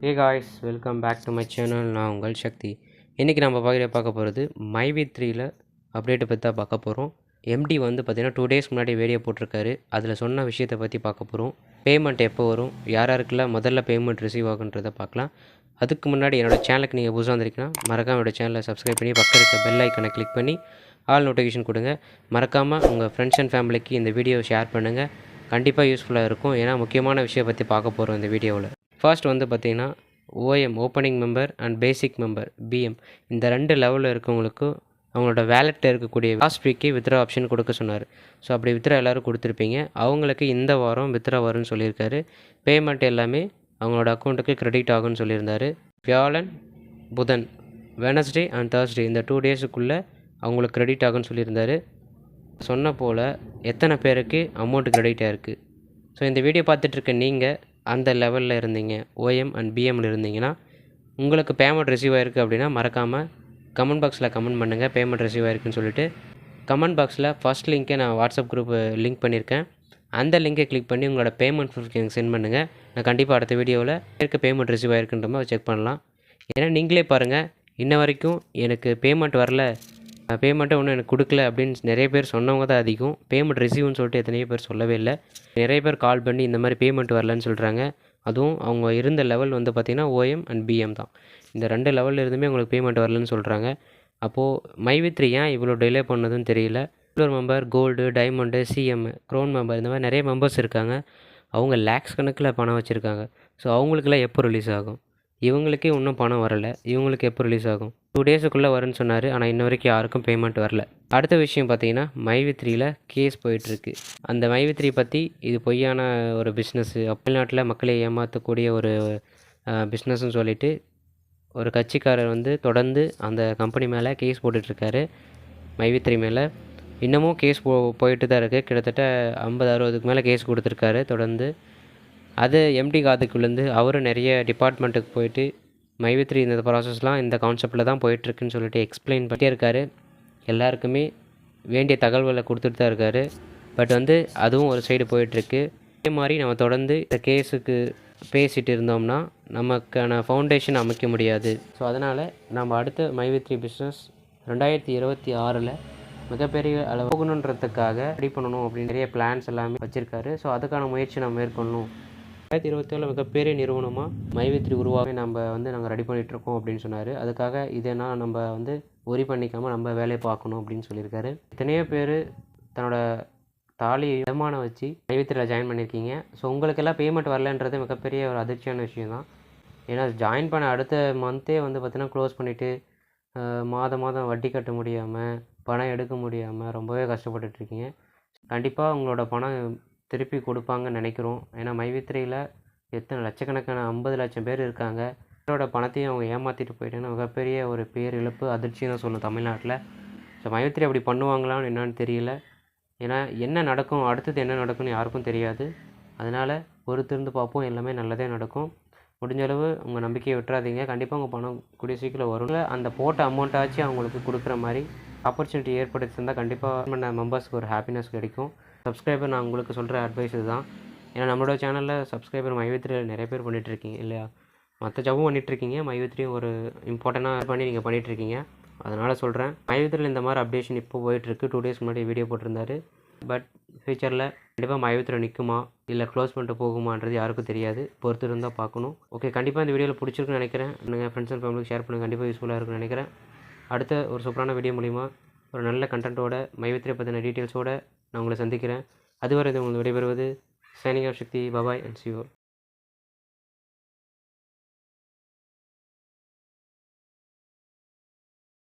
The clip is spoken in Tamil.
Hey guys, welcome back to my channel. நான் உங்கள் சக்தி. இன்றைக்கி நம்ம பார்க்க போகிறது மைவி3யில் அப்டேட்டை பற்றி தான் பார்க்க போகிறோம். எம்டி வந்து பார்த்திங்கன்னா 2 days முன்னாடி வீடியோ போட்டிருக்காரு. அதில் சொன்ன விஷயத்தை பற்றி பார்க்க போகிறோம். பேமெண்ட் எப்போ வரும், யாருக்கெல்லாம் முதல்ல பேமெண்ட் ரிசீவ் ஆகுன்றதை பார்க்கலாம். அதுக்கு முன்னாடி என்னோடய சேனலுக்கு நீங்கள் புதுசாக வந்திருக்கீங்கன்னா மறக்காமல் என்னோடய சேனலை சப்ஸ்கிரைப் பண்ணி பக்கம் இருக்க பெல் ஐக்கனை கிளிக் பண்ணி ஆல் நோட்டிஃபிகேஷன் கொடுங்க. மறக்காமல் உங்கள் ஃப்ரெண்ட்ஸ் அண்ட் ஃபேமிலிக்கு இந்த வீடியோ ஷேர் பண்ணுங்கள். கண்டிப்பாக யூஸ்ஃபுல்லாக இருக்கும். ஏன்னா முக்கியமான விஷயம் பற்றி பார்க்க போகிறோம் இந்த வீடியோவில். ஃபர்ஸ்ட் வந்து பார்த்திங்கன்னா OEM opening member and basic member PM இந்த 2 லெவலில் இருக்கவங்களுக்கு அவங்களோட வேலெட்டில் இருக்கக்கூடிய லாஸ்ட் வீக்கே வித்ரா ஆப்ஷன் கொடுக்க சொன்னார். ஸோ அப்படி வித்ரா எல்லோரும் கொடுத்துருப்பீங்க. அவங்களுக்கு இந்த வாரம் வித்ரா வரும்னு சொல்லியிருக்காரு. பேமெண்ட் எல்லாமே அவங்களோட அக்கௌண்ட்டுக்கு கிரெடிட் ஆகும்னு சொல்லியிருந்தார். வியாழன், புதன், வெனஸ்டே அண்ட் தேர்ஸ்டே இந்த 2 daysக்குள்ளே அவங்களுக்கு கிரெடிட் ஆகும்னு சொல்லியிருந்தார். சொன்ன போல் எத்தனை பேருக்கு அமௌண்ட் கிரெடிட் ஆகிருக்கு? ஸோ இந்த வீடியோ பார்த்துட்ருக்க நீங்கள் அந்த லெவலில் இருந்தீங்க, ஓஎம் அண்ட் பிஎம்மில் இருந்தீங்கன்னா உங்களுக்கு பேமெண்ட் ரிசீவ் ஆகிருக்கு அப்படின்னா மறக்காமல் கமெண்ட் பாக்ஸில் கமெண்ட் பண்ணுங்கள் பேமெண்ட் ரிசீவ் ஆகிருக்குன்னு சொல்லிட்டு. கமெண்ட் பாக்ஸில் ஃபஸ்ட் லிங்க்கே நான் வாட்ஸ்அப் குரூப் லிங்க் பண்ணியிருக்கேன். அந்த லிங்கை கிளிக் பண்ணி உங்களோட பேமெண்ட் ப்ரூஃப் எனக்கு சென்ட் பண்ணுங்கள். நான் கண்டிப்பாக அடுத்த வீடியோவில் இருக்க பேமெண்ட் ரிசீவ் ஆகிருக்குன்ற மாதிரி செக் பண்ணலாம். ஏன்னா நீங்களே பாருங்கள், இன்ன வரைக்கும் எனக்கு பேமெண்ட் வரல, பேமெண்ட்டை ஒன்றும் எனக்கு கொடுக்கல அப்படின்னு நிறைய பேர் சொன்னவங்க தான் அதிகம். பேமெண்ட் ரிசீவ்னு சொல்லிட்டு எத்தனையோ பேர் சொல்லவே இல்லை. நிறைய பேர் கால் பண்ணி இந்த மாதிரி பேமெண்ட் வரலன்னு சொல்கிறாங்க. அதுவும் அவங்க இருந்த லெவல் வந்து பார்த்திங்கன்னா ஓஎம் அண்ட் பிஎம் தான். இந்த 2 லெவலில் இருந்துமே உங்களுக்கு பேமெண்ட் வரலன்னு சொல்கிறாங்க. அப்போது மைவி3 ஏன் இவ்வளோ டிலே பண்ணதுன்னு தெரியல. Silver member, gold, diamond, CM, crown member இந்த மாதிரி நிறைய மெம்பர்ஸ் இருக்காங்க. அவங்க லேக்ஸ் கணக்கில் பணம் வச்சுருக்காங்க. ஸோ அவங்களுக்கெல்லாம் எப்போ ரிலீஸ் ஆகும்? இவங்களுக்கே இன்னும் பணம் வரலை, இவங்களுக்கு எப்போ ரிலீஸ் ஆகும்? 2 daysக்குள்ளே வரும்னு சொன்னார். ஆனால் இன்ன வரைக்கும் யாருக்கும் பேமெண்ட் வரல. அடுத்த விஷயம் பார்த்தீங்கன்னா மைவி3யில் கேஸ் போயிட்டுருக்கு. அந்த மைவி3 பற்றி இது பொய்யான ஒரு பிஸ்னஸ்ஸு, தமிழ்நாட்டில் மக்களை ஏமாற்றக்கூடிய ஒரு பிஸ்னஸ்ன்னு சொல்லிட்டு ஒரு கட்சிக்காரர் வந்து தொடர்ந்து அந்த கம்பெனி மேலே கேஸ் போட்டுட்ருக்காரு. மைவி3 மேலே இன்னமும் கேஸ் போயிட்டு தான் இருக்குது. கிட்டத்தட்ட 50-60க்கு மேலே கேஸ் கொடுத்துருக்காரு தொடர்ந்து. அது எம்டி காதுக்குள்ளேருந்து அவரும் நிறைய டிபார்ட்மெண்ட்டுக்கு போயிட்டு மைவி3 இந்த ப்ராசஸ்லாம் இந்த கான்செப்டில் தான் போயிட்டுருக்குன்னு சொல்லிட்டு எக்ஸ்பிளைன் பண்ணிட்டே இருக்கார். எல்லாருக்குமே வேண்டிய தகவல்களை கொடுத்துட்டு தான் இருக்கார். பட் வந்து அதுவும் ஒரு சைடு போயிட்டுருக்கு. இதே மாதிரி நம்ம தொடர்ந்து இந்த கேஸுக்கு பேசிகிட்டு இருந்தோம்னா நமக்கான ஃபவுண்டேஷன் அமைக்க முடியாது. ஸோ அதனால் நம்ம அடுத்த மைவி3 பிஸ்னஸ் 2026 மிகப்பெரிய அளவு போகணுன்றதுக்காக ரெடி பண்ணணும் அப்படின்னு நிறைய பிளான்ஸ் எல்லாமே வச்சுருக்காரு. ஸோ அதுக்கான முயற்சி நம்ம மேற்கொள்ளணும். 2027 மிகப்பெரிய நிறுவனமாக மைவி3 உருவாக நம்ம வந்து நாங்கள் ரெடி பண்ணிகிட்ருக்கோம் அப்படின்னு சொன்னார். அதுக்காக இதனால் நம்ம வந்து ஒரி பண்ணிக்காமல் நம்ம வேலையை பார்க்கணும் அப்படின்னு சொல்லியிருக்காரு. எத்தனையோ பேர் தன்னோட தாலி இடமானம் வச்சு மைவி3யில் ஜாயின் பண்ணியிருக்கீங்க. ஸோ உங்களுக்கெல்லாம் பேமெண்ட் வரலன்றது மிகப்பெரிய ஒரு அதிர்ச்சியான விஷயம் தான். ஏன்னா ஜாயின் பண்ண அடுத்த மந்த்தே வந்து பார்த்திங்கன்னா க்ளோஸ் பண்ணிவிட்டு மாதம் வட்டி கட்ட முடியாமல், பணம் எடுக்க முடியாமல் ரொம்பவே கஷ்டப்பட்டுட்ருக்கீங்க. கண்டிப்பாக உங்களோட பணம் திருப்பி கொடுப்பாங்கன்னு நினைக்கிறோம். ஏன்னா மைவி3யில் எத்தனை லட்சக்கணக்கான 50 லட்சம் பேர் இருக்காங்க. அவரோட பணத்தையும் அவங்க ஏமாற்றிட்டு போயிட்டாங்கன்னா மிகப்பெரிய ஒரு பேர் இழப்பு, அதிர்ச்சின்னு சொல்லணும் தமிழ்நாட்டில். ஸோ மைவி3 அப்படி பண்ணுவாங்களான்னு என்னன்னு தெரியல. ஏன்னா என்ன நடக்கும், அடுத்தது என்ன நடக்கும்னு யாருக்கும் தெரியாது. அதனால் பொறுத்திருந்து பார்ப்போம், எல்லாமே நல்லதே நடக்கும். முடிஞ்ச அளவு உங்கள் நம்பிக்கையை விட்டுறாதீங்க. கண்டிப்பாக உங்கள் பணம் கூடிய சீக்கிரம் வரும். அந்த போட்ட அமௌண்ட்டாச்சும் அவங்களுக்கு கொடுக்குற மாதிரி ஆப்பர்ச்சுனிட்டி ஏற்படுத்தியிருந்தால் கண்டிப்பாக பண்ண மெம்பர்ஸ்க்கு ஒரு ஹாப்பினஸ் கிடைக்கும். சப்ஸ்கிரைபர் நான் உங்களுக்கு சொல்கிற அட்வைஸ் இதுதான். ஏன்னா நம்மளோட சேனலில் சப்ஸ்கிரைபர் மைவி3 நிறைய பேர் பண்ணிகிட்ருக்கீங்க இல்லையா? மற்ற ஜாபும் பண்ணிகிட்ருக்கீங்க, மைவி3 ஒரு இம்பார்ட்டண்ட்டாக பண்ணி நீங்கள் பண்ணிகிட்ருக்கீங்க. அதனால் சொல்கிறேன், மைவி3 இந்த மாதிரி அப்டேஷன் இப்போ போயிட்டுருக்கு. 2 days முன்னாடி வீடியோ போட்டிருந்தாரு. பட் ஃப்யூச்சரில் கண்டிப்பாக மைவி3 நிற்குமா இல்லை க்ளோஸ் பண்ணிட்டு போகுமான்றது யாருக்கும் தெரியாது. பொறுத்து இருந்தால் பார்க்கணும். ஓகே, கண்டிப்பாக இந்த வீடியோவில் பிடிச்சிருக்குன்னு நினைக்கிறேன். நீங்கள் ஃப்ரெண்ட்ஸ் அண்ட் ஃபேமிலிக்கு ஷேர் பண்ணுங்கள். கண்டிப்பாக யூஸ்ஃபுல்லாக இருக்குன்னு நினைக்கிறேன். அடுத்த ஒரு சூப்பரான வீடியோ மூலிமா ஒரு நல்ல கண்டென்ட்டோட மைவி3 பற்றின டீட்டெயில்ஸோடு நான் உங்களை சந்திக்கிறேன். அதுவரை இது உங்களுக்கு விடைபெறுவது signing off Sakthi. Bye and see you.